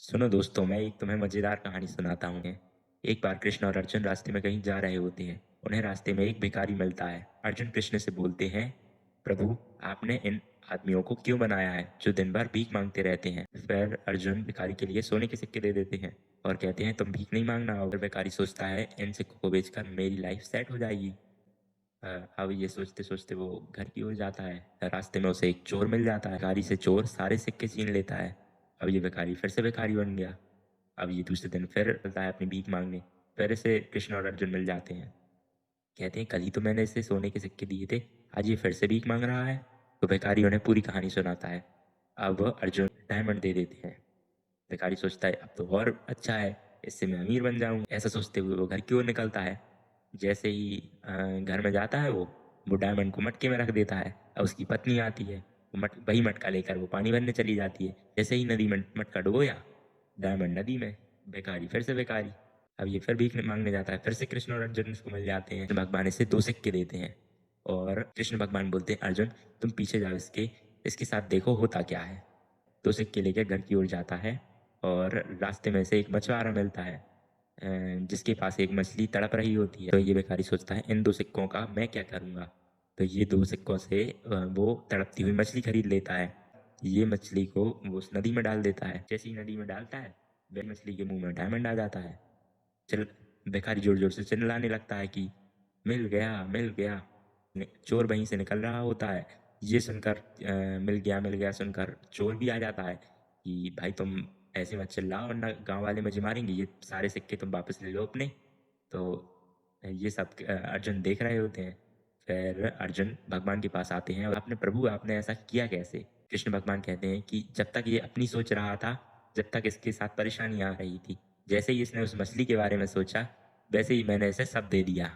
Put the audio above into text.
सुनो दोस्तों, मैं एक तुम्हें मजेदार कहानी सुनाता हूँ। एक बार कृष्ण और अर्जुन रास्ते में कहीं जा रहे होते हैं। उन्हें रास्ते में एक भिखारी मिलता है। अर्जुन कृष्ण से बोलते हैं, प्रभु, आपने इन आदमियों को क्यों बनाया है जो दिन भर भीख मांगते रहते हैं। फिर अर्जुन भिखारी के लिए सोने के सिक्के दे देते हैं और कहते हैं, तुम भीख नहीं मांगना। और भिखारी सोचता है, इन सिक्कों को बेचकर मेरी लाइफ सेट हो जाएगी। अब ये सोचते सोचते वो घर की ओर जाता है। रास्ते में उसे एक चोर मिल जाता है। भिखारी से चोर सारे सिक्के छीन लेता है। अब ये भिखारी फिर से भिखारी बन गया। अब ये दूसरे दिन फिर चलता है अपनी भीख मांगने। फिर इसे कृष्ण और अर्जुन मिल जाते हैं। कहते हैं, कल ही तो मैंने इसे सोने के सिक्के दिए थे, आज ये फिर से भीख मांग रहा है। तो भिखारी उन्हें पूरी कहानी सुनाता है। अब अर्जुन डायमंड दे देते हैं। भिखारी सोचता है, अब तो और अच्छा है, इससे मैं अमीर बन जाऊंगा। ऐसा सोचते हुए वो घर की ओर निकलता है। जैसे ही घर में जाता है वो डायमंड को मटके में रख देता है। अब उसकी पत्नी आती है। वही मटका लेकर वो पानी भरने चली जाती है। जैसे ही नदी में मटका डुबोया, डायमंड नदी में। भिखारी फिर से भिखारी। अब ये फिर भीख मांगने जाता है। फिर से कृष्ण और अर्जुन इसको मिल जाते हैं। भगवान इसे दो सिक्के देते हैं और कृष्ण भगवान बोलते हैं, अर्जुन, तुम पीछे जाओ, इसके इसके साथ देखो होता क्या है। दो सिक्के लेकर घर की ओर जाता है और रास्ते में से एक मछुआरा मिलता है, जिसके पास एक मछली तड़प रही होती है। तो ये भिखारी सोचता है, इन दो सिक्कों का मैं क्या करूँगा। तो ये दो सिक्कों से वो तड़पती हुई मछली खरीद लेता है। ये मछली को वो उस नदी में डाल देता है। जैसे ही नदी में डालता है, वह मछली के मुंह में डायमंड आ जाता है। चल भिखारी जोर जोर से चिल्लाने लगता है कि मिल गया, मिल गया। चोर वहीं से निकल रहा होता है। ये सुनकर मिल गया सुनकर चोर भी आ जाता है कि भाई तुम ऐसे मत चिल्लाओ वरना गांव वाले मुझे मारेंगे, ये सारे सिक्के तुम वापस ले लो अपने। तो ये सब अर्जुन देख रहे होते हैं। फिर अर्जुन भगवान के पास आते हैं और आपने प्रभु, आपने ऐसा किया कैसे। कृष्ण भगवान कहते हैं कि जब तक ये अपनी सोच रहा था, जब तक इसके साथ परेशानी आ रही थी, जैसे ही इसने उस मछली के बारे में सोचा, वैसे ही मैंने इसे सब दे दिया।